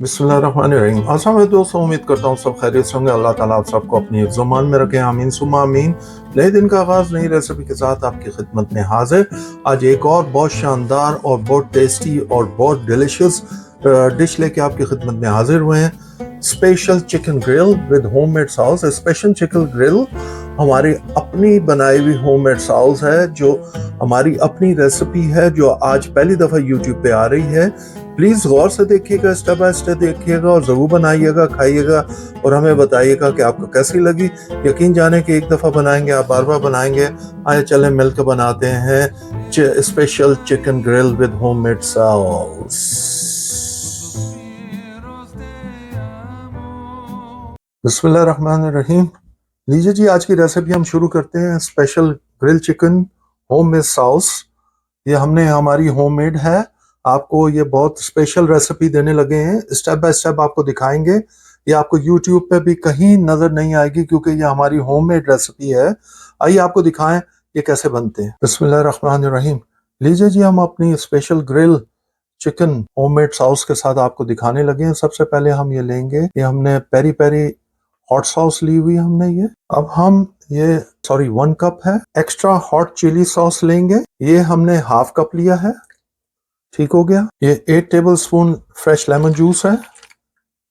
बिस्मिल्लाहिर्रहमानिर्रहीम। अस्सलाम वालेकुम दोस्तों, उम्मीद करता हूँ सब खैरियत से होंगे। अल्लाह ताला आप सबको अपनी हिफ्ज़-ओ-मान में रखे, आमीन सुम्मा आमीन। नए दिन का आगाज़ नई रेसिपी के साथ आपकी खिदमत में हाजिर। आज एक और बहुत शानदार और बहुत टेस्टी और बहुत डिलीशियस डिश लेके आपकी खिदमत में हाजिर हुए हैं। Special chicken grill with homemade sauce. Special chicken grill हमारी अपनी बनाई हुई होममेड सॉस है, जो हमारी अपनी रेसिपी है, जो आज पहली दफ़ा यूट्यूब पे आ रही है। प्लीज़ गौर से देखिएगा, स्टेप बाय स्टेप देखिएगा और ज़रूर बनाइएगा, खाइएगा और हमें बताइएगा कि आपको कैसी लगी। यकीन जाने कि एक दफ़ा बनाएंगे आप बार बार बनाएंगे। आइए चलें मिलकर बनाते हैं special chicken grill with homemade sauce. बिस्मिल्लाहिर्रहमानिर्रहीम। लीजिए जी, आज की रेसिपी हम शुरू करते हैं। Special grill chicken homemade sauce, ये हमने हमारी होममेड है। आपको ये बहुत स्पेशल रेसिपी देने लगे हैं, स्टेप बाय स्टेप आपको दिखाएंगे। ये आपको यूट्यूब पे भी कहीं नजर नहीं आएगी क्योंकि ये हमारी होममेड रेसिपी है। आइए आपको दिखाएं ये कैसे बनते हैं। बिस्मिल्लाहिर्रहमानिर्रहीम। लीजिए जी, हम अपनी special grill chicken homemade sauce के साथ आपको दिखाने लगे हैं। सबसे पहले हम ये लेंगे, ये हमने पेरी पेरी हॉट सॉस ली हुई हमने ये। अब हम ये 1 कप है एक्स्ट्रा हॉट चिली सॉस लेंगे, ये हमने हाफ कप लिया है। ठीक हो गया। ये 8 table spoon fresh lemon juice है,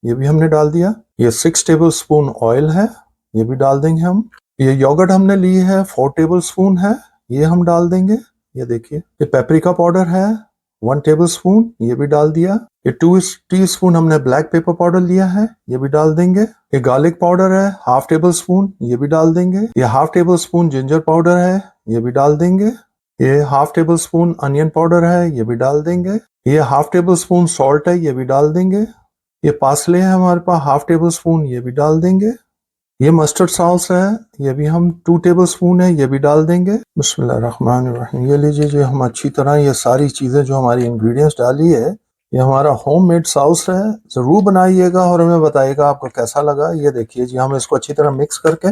ये भी हमने डाल दिया। ये 6 टेबल स्पून ऑयल है, ये भी डाल देंगे हम। ये योगर्ट हमने ली है 4 टेबल स्पून है, ये हम डाल देंगे। ये देखिए, ये पेपरिका पाउडर है 1 टेबल स्पून, ये भी डाल दिया। ये 2 टीस्पून हमने ब्लैक पेपर पाउडर लिया है, ये भी डाल देंगे। ये गार्लिक पाउडर है हाफ टेबल स्पून, ये भी डाल देंगे। ये half table spoon ginger powder है, ये भी डाल देंगे। ये half table spoon onion powder है, ये भी डाल देंगे। ये हाफ टेबल स्पून सॉल्ट है, ये भी डाल देंगे। ये पार्सले है हमारे पास हाफ टेबल स्पून, ये भी डाल देंगे। ये मस्टर्ड सॉस है, ये भी हम 2 टेबल स्पून है, ये भी डाल देंगे। बिस्मिल्लाहिर्रहमानिर्रहीम। ये लीजिए जो हम अच्छी तरह ये सारी चीज़ें जो हमारी इंग्रेडिएंट्स डाली है, ये हमारा होममेड सॉस है। ज़रूर बनाइएगा और हमें बताइएगा आपको कैसा लगा। ये देखिए जी, हम इसको अच्छी तरह मिक्स करके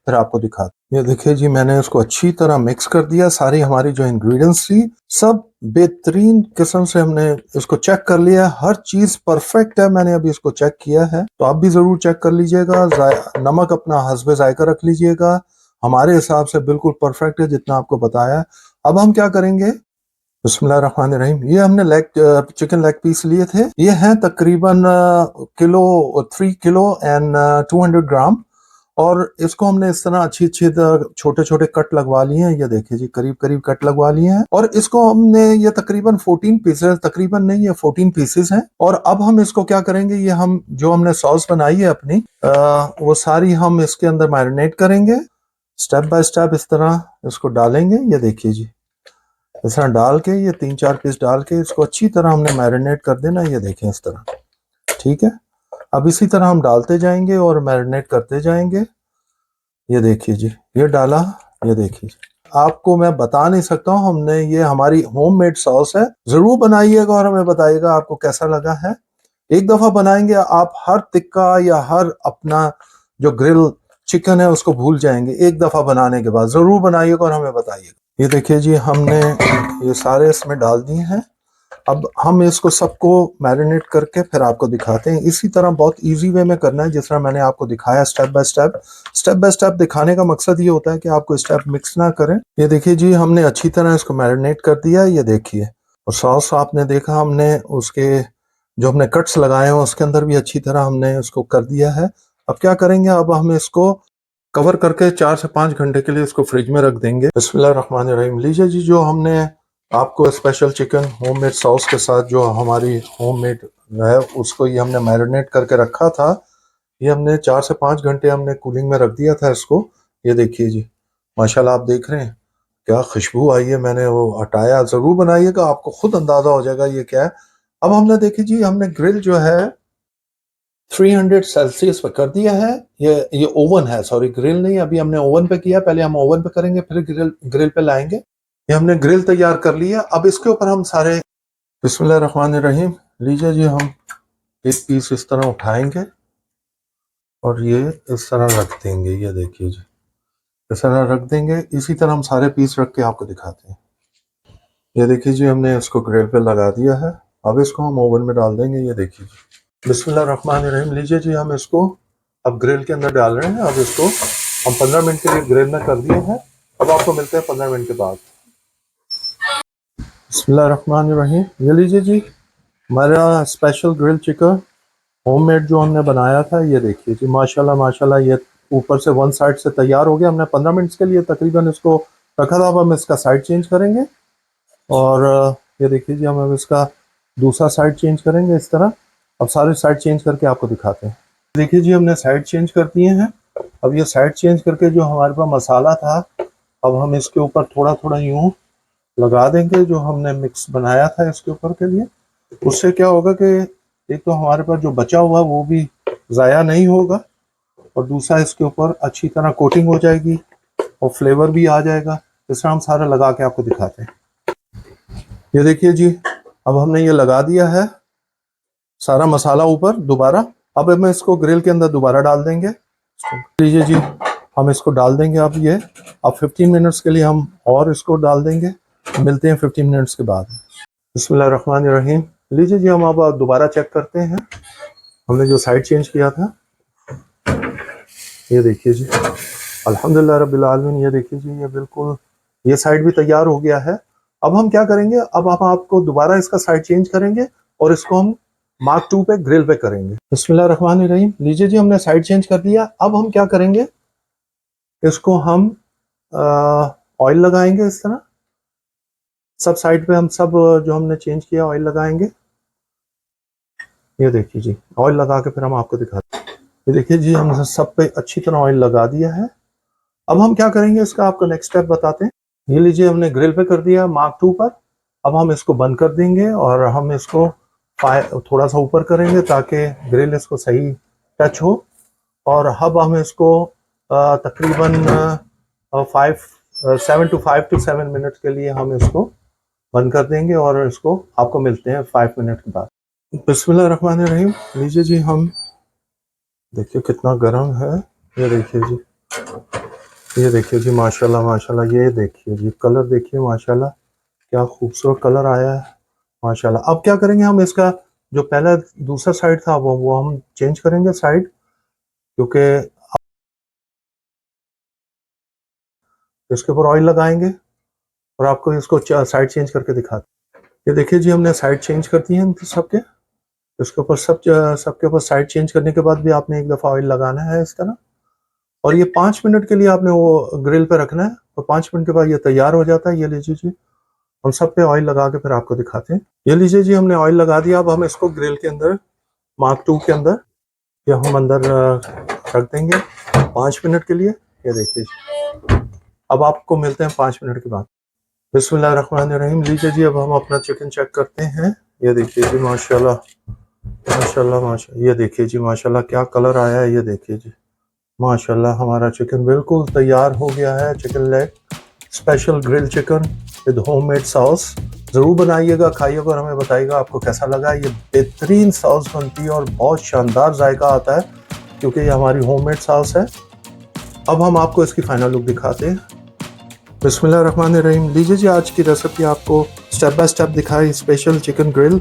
फिर आपको दिखाते। ये देखिए जी, मैंने इसको अच्छी तरह मिक्स कर दिया। सारी हमारी जो इंग्रेडिएंट्स थी सब बेहतरीन किस्म से हमने इसको चेक कर लिया। हर चीज परफेक्ट है, मैंने अभी इसको चेक किया है, तो आप भी जरूर चेक कर लीजिएगा। नमक अपना हस्बे जायका रख लीजिएगा, हमारे हिसाब से बिल्कुल परफेक्ट है जितना आपको बताया। अब हम क्या करेंगे, बिस्मिल्लाहिर्रहमानिर्रहीम। ये हमने चिकन लेग पीस लिए थे, ये हैं तकरीबन किलो 3 किलो एंड 200 ग्राम। और इसको हमने इस तरह अच्छी अच्छी छोटे छोटे कट लगवा लिए हैं। ये देखिए जी, करीब करीब कट लगवा लिए हैं। और इसको हमने ये तकरीबन 14 पीसेस, तकरीबन नहीं, ये 14 पीसेस हैं। और अब हम इसको क्या करेंगे, ये हम जो हमने सॉस बनाई है अपनी वो सारी हम इसके अंदर मैरिनेट करेंगे। स्टेप बाय स्टेप इस तरह इसको डालेंगे। ये देखिए जी, इस तरह डाल के ये 3-4 पीस डाल के इसको अच्छी तरह हमने मैरिनेट कर देना। ये देखें इस तरह, ठीक है। अब इसी तरह हम डालते जाएंगे और मैरिनेट करते जाएंगे। ये देखिए जी, ये डाला, ये देखिए। आपको मैं बता नहीं सकता हूँ, हमने ये हमारी होममेड सॉस है। जरूर बनाइएगा और हमें बताइएगा आपको कैसा लगा है। एक दफा बनाएंगे आप हर टिक्का या हर अपना जो ग्रिल चिकन है उसको भूल जाएंगे। एक दफा बनाने के बाद जरूर बनाइएगा और हमें बताइएगा। ये देखिए जी, हमने ये सारे इसमें डाल दिए हैं। अब हम इसको सबको मैरिनेट करके फिर आपको दिखाते हैं। इसी तरह बहुत इजी वे में करना है जिस तरह मैंने आपको दिखाया, step by step. Step by step दिखाने का मकसद ये होता है कि आपको स्टेप मिक्स ना करें। ये देखिए जी, हमने अच्छी तरह इसको मैरिनेट कर दिया। ये देखिए, और सॉस आपने देखा, हमने उसके जो हमने कट्स लगाए हैं उसके अंदर भी अच्छी तरह हमने इसको कर दिया है। अब क्या करेंगे, अब हम इसको कवर करके 4 से 5 घंटे के लिए इसको फ्रिज में रख देंगे। बिस्मिल्लाहिर्रहमानिर्रहीम। लीजिए जी, जो हमने आपको स्पेशल चिकन होममेड सॉस के साथ जो हमारी होममेड है उसको ये हमने मैरिनेट करके रखा था। ये हमने 4 से 5 घंटे हमने कूलिंग में रख दिया था इसको। ये देखिए जी, माशाल्लाह आप देख रहे हैं क्या खुशबू आई है। मैंने वो हटाया, जरूर बनाइएगा, आपको खुद अंदाजा हो जाएगा ये क्या है। अब हमने देखिए जी, हमने ग्रिल जो है 300 सेल्सियस पे कर दिया है। ये ओवन है, सॉरी ग्रिल नहीं, अभी हमने ओवन पे किया। पहले हम ओवन पे करेंगे फिर ग्रिल ग्रिल पे लाएंगे। ये हमने ग्रिल तैयार कर लिया। अब इसके ऊपर हम सारे, बिस्मिल्लाहिर्रहमानिर्रहीम। लीजिए जी, हम एक पीस इस तरह उठाएंगे और ये इस तरह रख देंगे। ये देखिए जी, इस तरह रख देंगे। इसी तरह हम सारे पीस रख के आपको दिखाते हैं। ये देखिए जी, हमने इसको ग्रिल पे लगा दिया है। अब इसको हम ओवन में डाल देंगे। ये देखिए जी, बिस्मिल्लाहिर्रहमानिर्रहीम। लीजिए जी, हम इसको अब ग्रिल के अंदर डाल रहे हैं। अब इसको हम 15 मिनट के लिए ग्रिल में कर दिए हैं। अब आपको मिलते हैं 15 मिनट के बाद। बिस्मिल्लाहिर्रहमानिर्रहीम। ये लीजिए जी, हमारा स्पेशल ग्रिल चिकन होममेड जो हमने बनाया था, ये देखिए जी, माशाल्लाह माशाल्लाह, ये ऊपर से वन साइड से तैयार हो गया। हमने 15 मिनट के लिए तकरीबन इसको रखा था। अब हम इसका साइड चेंज करेंगे और ये देखिए जी, हम अब इसका दूसरा साइड चेंज करेंगे इस तरह। अब सारे साइड चेंज करके आपको दिखाते हैं। देखिए जी, हमने साइड चेंज कर दिए हैं। अब ये साइड चेंज करके जो हमारे पास मसाला था, अब हम इसके ऊपर थोड़ा थोड़ा यूं लगा देंगे, जो हमने मिक्स बनाया था इसके ऊपर के लिए। उससे क्या होगा कि एक तो हमारे पास जो बचा हुआ वो भी ज़ाया नहीं होगा, और दूसरा इसके ऊपर अच्छी तरह कोटिंग हो जाएगी और फ्लेवर भी आ जाएगा। इस तरह हम सारा लगा के आपको दिखाते हैं। ये देखिए जी, अब हमने ये लगा दिया है सारा मसाला ऊपर दोबारा। अब हम इसको ग्रिल के अंदर दोबारा डाल देंगे। लीजिए जी, हम इसको डाल देंगे। अब 15 मिनट्स के लिए हम और इसको डाल देंगे। मिलते हैं 15 मिनट्स के बाद। बिस्मिल्लाहिर्रहमानिर्रहीम। लीजिए जी, हम अब दोबारा चेक करते हैं हमने जो साइड चेंज किया था। ये देखिए जी, अल्हम्दुलिल्लाह रब्बिल आलमीन। ये देखिए जी, ये बिल्कुल ये साइड भी तैयार हो गया है। अब हम क्या करेंगे, अब हम आपको दोबारा इसका साइड चेंज करेंगे और इसको हम मार्क 2 पे ग्रिल पे करेंगे। बिस्मिल्लाहिर्रहमानिर्रहीम। लीजिए जी, हमने साइड चेंज कर दिया। अब हम क्या करेंगे, इसको हम ऑयल लगाएंगे इस तरह सब साइड पे। हम सब जो हमने चेंज किया ऑयल लगाएंगे। ये देखिए जी, ऑयल लगा के फिर हम आपको दिखाते हैं। ये देखिए जी, हमने सब पे अच्छी तरह ऑयल लगा दिया है। अब हम क्या करेंगे, इसका आपको नेक्स्ट स्टेप बताते हैं। ये लीजिए, हमने ग्रिल पे कर दिया मार्क 2 पर। अब हम इसको बंद कर देंगे और हम इसको थोड़ा सा ऊपर करेंगे ताकि ग्रिल इसको सही टच हो। और अब हम इसको तकरीबन 5 to 7 मिनट के लिए हम इसको बंद कर देंगे और इसको आपको मिलते हैं 5 मिनट के बाद। बिस्मिल्लाहिर्रहमानिर्रहीम। लीजिए जी, हम देखिए कितना गर्म है। ये देखिए जी, ये देखिए जी, माशाल्लाह माशाल्लाह। ये देखिए जी, कलर देखिए माशाल्लाह, क्या खूबसूरत कलर आया है माशाल्लाह। अब क्या करेंगे, हम इसका जो पहला दूसरा साइड था वो हम चेंज करेंगे साइड, क्योंकि इसके ऊपर ऑयल लगाएंगे और आपको इसको साइड चेंज करके दिखाते हैं। ये देखिए जी, हमने साइड चेंज कर दी है सबके। इसके ऊपर सबके ऊपर साइड चेंज करने के बाद भी आपने एक दफ़ा ऑयल लगाना है इस तरह, और ये 5 मिनट के लिए आपने वो ग्रिल पे रखना है। और 5 मिनट के बाद ये तैयार हो जाता है। ये लीजिए जी, हम सब पे ऑयल लगा के फिर आपको दिखाते हैं। ये लीजिए जी, हमने ऑयल लगा दिया। अब हम इसको ग्रिल के अंदर मार्क 2 के अंदर ये हम अंदर रख देंगे 5 मिनट के लिए। ये देखिए जी, अब आपको मिलते हैं 5 मिनट के बाद। बिस्मिल्लाहिर्रहमानिर्रहीम। लीजिए जी, अब हम अपना चिकन चेक करते हैं। ये देखिए जी, माशाल्लाह माशाल्लाह माशाल्लाह। ये देखिए जी, माशाल्लाह क्या कलर आया है। ये देखिए जी, माशाल्लाह हमारा चिकन बिल्कुल तैयार हो गया है। Chicken leg special grill chicken with homemade sauce. ज़रूर बनाइएगा, खाइएगा और हमें बताइएगा आपको कैसा लगा। ये बेहतरीन सॉस बनती है और बहुत शानदार जायका आता है क्योंकि ये हमारी होममेड सॉस है। अब हम आपको इसकी फाइनल लुक दिखाते हैं। बिस्मिल्लाहिर्रहमानिर्रहीम। लीजिए जी, आज की रेसिपी आपको स्टेप बाय स्टेप दिखाई, special chicken grill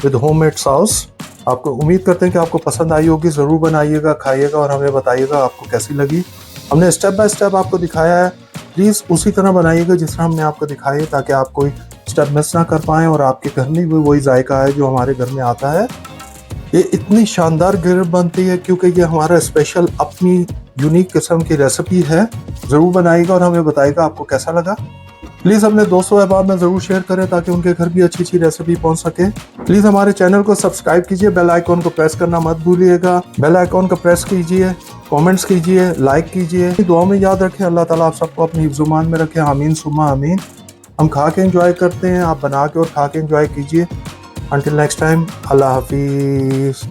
with homemade sauce. आपको उम्मीद करते हैं कि आपको पसंद आई होगी। ज़रूर बनाइएगा, खाइएगा और हमें बताइएगा आपको कैसी लगी। हमने स्टेप बाय स्टेप आपको दिखाया है, प्लीज़ उसी तरह बनाइएगा जिस तरह हमने आपको दिखाई है, ताकि आप कोई स्टेप मिस ना कर पाएँ और आपके घर में भी वही जायका है जो हमारे घर में आता है। ये इतनी शानदार ग्रिल बनती है क्योंकि ये हमारा स्पेशल अपनी यूनिक किस्म की रेसिपी है। ज़रूर बनाइएगा और हमें बताइएगा आपको कैसा लगा। प्लीज़ अपने दोस्तों अहबाब में ज़रूर शेयर करें ताकि उनके घर भी अच्छी अच्छी रेसिपी पहुंच सके। प्लीज़ हमारे चैनल को सब्सक्राइब कीजिए, बेल आइकॉन को प्रेस करना मत भूलिएगा। बेल आइकॉन को प्रेस कीजिए, कमेंट्स कीजिए, लाइक कीजिए। दुआ में याद रखें। अल्लाह ताला आप सबको अपनी हिफ्ज़-ओ-मान में रखें। आमीन सुम्मा आमीन। हम खा के एंजॉय करते हैं, आप बना के और खा के एंजॉय कीजिए। Until next time, Allah Hafiz.